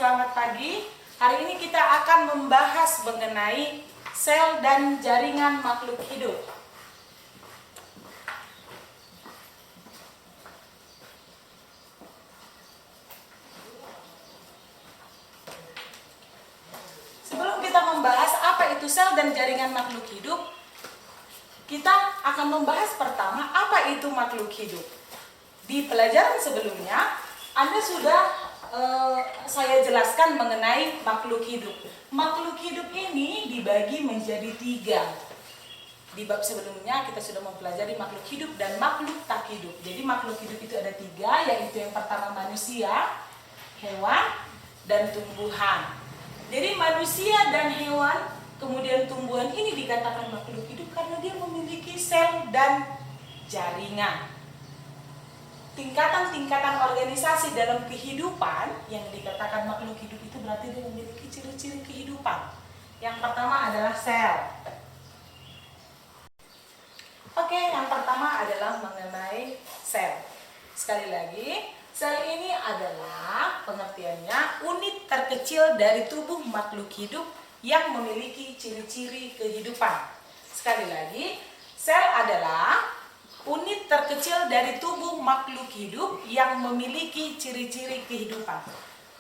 selamat pagi. Hari ini kita akan membahas mengenai sel dan jaringan makhluk hidup. Sebelum kita membahas apa itu sel dan jaringan makhluk hidup, kita akan membahas pertama apa itu makhluk hidup. Di pelajaran sebelumnya, Anda sudah saya jelaskan mengenai makhluk hidup. Makhluk hidup ini dibagi menjadi 3. Di bab sebelumnya kita sudah mempelajari makhluk hidup dan makhluk tak hidup. Jadi makhluk hidup itu ada 3, yaitu yang pertama manusia, hewan, dan tumbuhan. Jadi manusia dan hewan, kemudian tumbuhan ini dikatakan makhluk hidup karena dia memiliki sel dan jaringan. Tingkatan-tingkatan organisasi dalam kehidupan yang dikatakan makhluk hidup itu berarti dia memiliki ciri-ciri kehidupan. Yang pertama adalah sel. Oke, yang pertama adalah mengenai sel. Sekali lagi, sel ini adalah pengertiannya unit terkecil dari tubuh makhluk hidup yang memiliki ciri-ciri kehidupan. Sekali lagi, sel adalah unit terkecil dari tubuh makhluk hidup yang memiliki ciri-ciri kehidupan.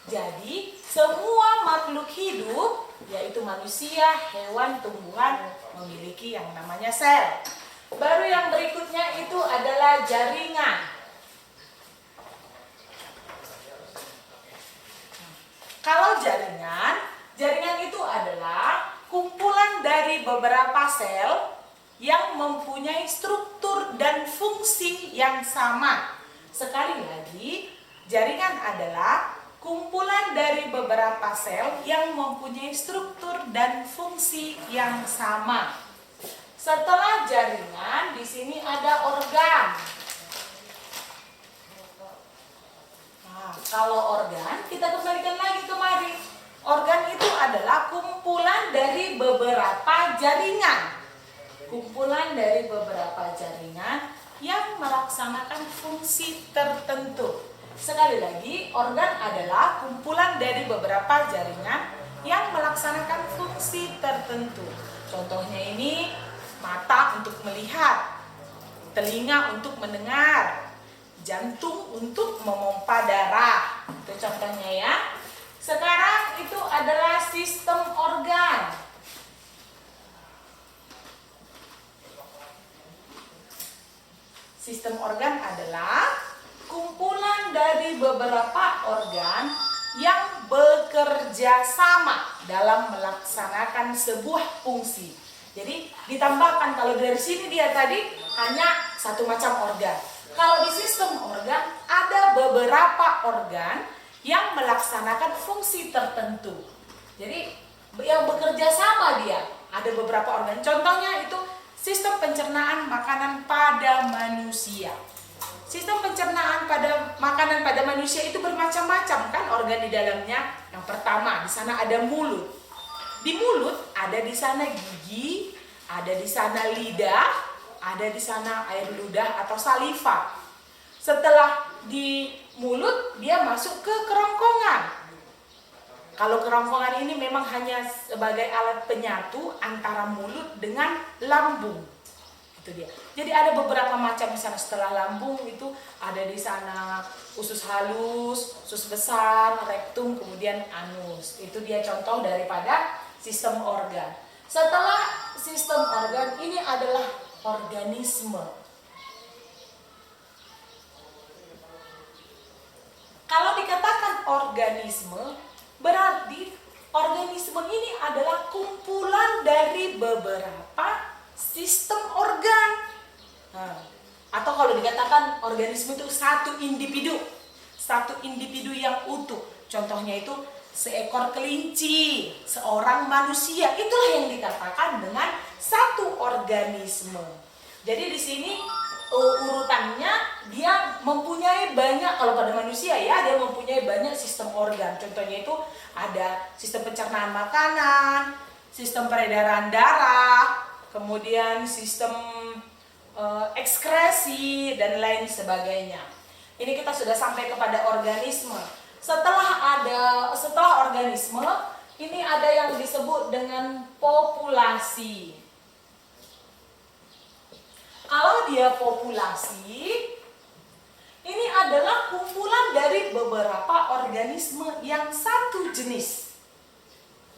Jadi, semua makhluk hidup, yaitu manusia, hewan, tumbuhan, memiliki yang namanya sel. Baru yang berikutnya itu adalah jaringan. Kalau jaringan itu adalah kumpulan dari beberapa sel yang mempunyai struktur dan fungsi yang sama. Sekali lagi, jaringan adalah kumpulan dari beberapa sel yang mempunyai struktur dan fungsi yang sama. Setelah jaringan, di sini ada organ. Nah, kalau organ, kita kembalikan lagi kemari. Organ itu adalah kumpulan dari beberapa jaringan. Kumpulan dari beberapa jaringan yang melaksanakan fungsi tertentu. Sekali lagi, organ adalah kumpulan dari beberapa jaringan yang melaksanakan fungsi tertentu. Contohnya ini, mata untuk melihat, telinga untuk mendengar, jantung untuk memompa darah. Itu contohnya ya. Sekarang itu adalah sistem organ. Sistem organ adalah kumpulan dari beberapa organ yang bekerja sama dalam melaksanakan sebuah fungsi. Jadi ditambahkan, kalau dari sini dia tadi hanya satu macam organ. Kalau di sistem organ ada beberapa organ yang melaksanakan fungsi tertentu. Jadi yang bekerja sama dia, ada beberapa organ. Contohnya itu sistem pencernaan makanan pada manusia. Sistem pencernaan pada makanan pada manusia itu bermacam-macam kan organ di dalamnya. Yang pertama, di sana ada mulut. Di mulut ada di sana gigi, ada di sana lidah, ada di sana air ludah atau saliva. Setelah di mulut, dia masuk ke kerongkongan. Kalau kerongkongan ini memang hanya sebagai alat penyatu antara mulut dengan lambung. Itu dia. Jadi ada beberapa macam, misalnya setelah lambung itu ada di sana usus halus, usus besar, rektum, kemudian anus. Itu dia contoh daripada sistem organ. Setelah sistem organ, ini adalah organisme. Kalau dikatakan organisme, berarti organisme ini adalah kumpulan dari beberapa sistem organ. Atau kalau dikatakan organisme itu satu individu yang utuh. Contohnya itu seekor kelinci, seorang manusia. Itulah yang dikatakan dengan satu organisme. Jadi di sini urutannya dia mempunyai banyak, kalau pada manusia ya, dia mempunyai banyak sistem organ. Contohnya itu ada sistem pencernaan makanan, sistem peredaran darah, kemudian sistem ekskresi dan lain sebagainya. Ini kita sudah sampai kepada organisme. Setelah organisme, ini ada yang disebut dengan populasi. Kalau dia populasi, ini adalah kumpulan dari beberapa organisme yang satu jenis.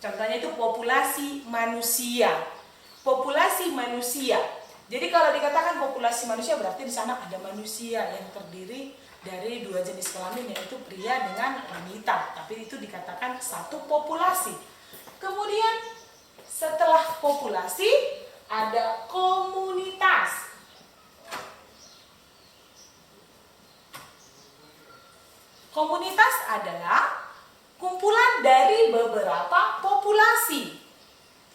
Contohnya itu populasi manusia. Populasi manusia. Jadi kalau dikatakan populasi manusia berarti di sana ada manusia yang terdiri dari dua jenis kelamin, yaitu pria dengan wanita. Tapi itu dikatakan satu populasi. Kemudian setelah populasi ada komunitas. Komunitas adalah kumpulan dari beberapa populasi.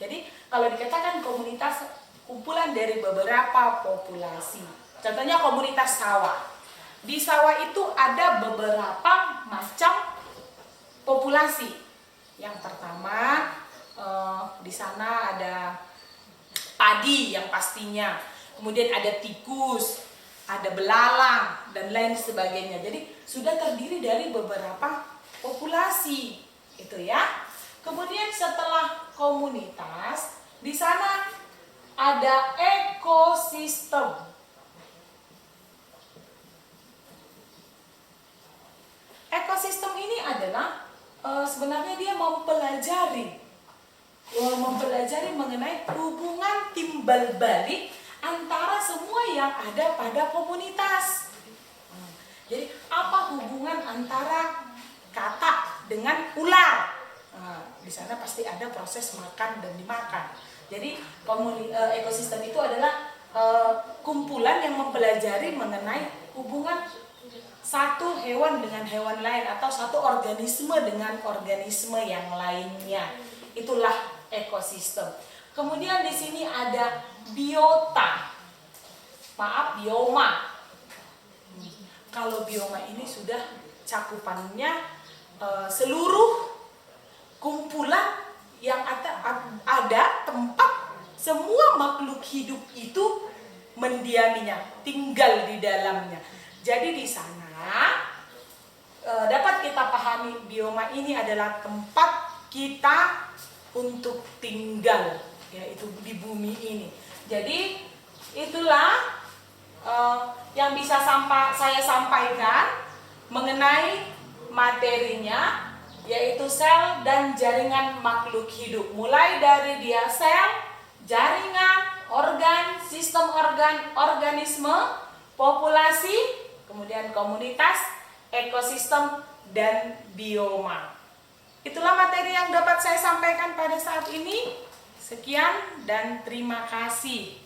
Jadi kalau dikatakan komunitas, kumpulan dari beberapa populasi. Contohnya komunitas sawah. Di sawah itu ada beberapa macam populasi. Yang pertama, di sana ada padi yang pastinya. Kemudian ada tikus, ada belalang, dan lain sebagainya. Jadi sudah terdiri dari beberapa populasi, itu ya. Kemudian setelah komunitas, di sana ada ekosistem. Ekosistem ini adalah sebenarnya dia mempelajari mengenai hubungan timbal balik antara semua yang ada pada komunitas. Jadi apa hubungan antara katak dengan ular? Di sana pasti ada proses makan dan dimakan. Jadi ekosistem itu adalah kumpulan yang mempelajari mengenai hubungan satu hewan dengan hewan lain atau satu organisme dengan organisme yang lainnya. Itulah ekosistem. Kemudian di sini ada biota. Bioma. Kalau bioma ini sudah cakupannya seluruh kumpulan yang ada tempat semua makhluk hidup itu mendiaminya, tinggal di dalamnya. Jadi di sana dapat kita pahami bioma ini adalah tempat kita untuk tinggal, yaitu di bumi ini. Jadi itulah yang bisa saya sampaikan mengenai materinya, yaitu sel dan jaringan makhluk hidup. Mulai dari dia sel, jaringan, organ, sistem organ, organisme, populasi, kemudian komunitas, ekosistem, dan bioma. Itulah materi yang dapat saya sampaikan pada saat ini. Sekian dan terima kasih.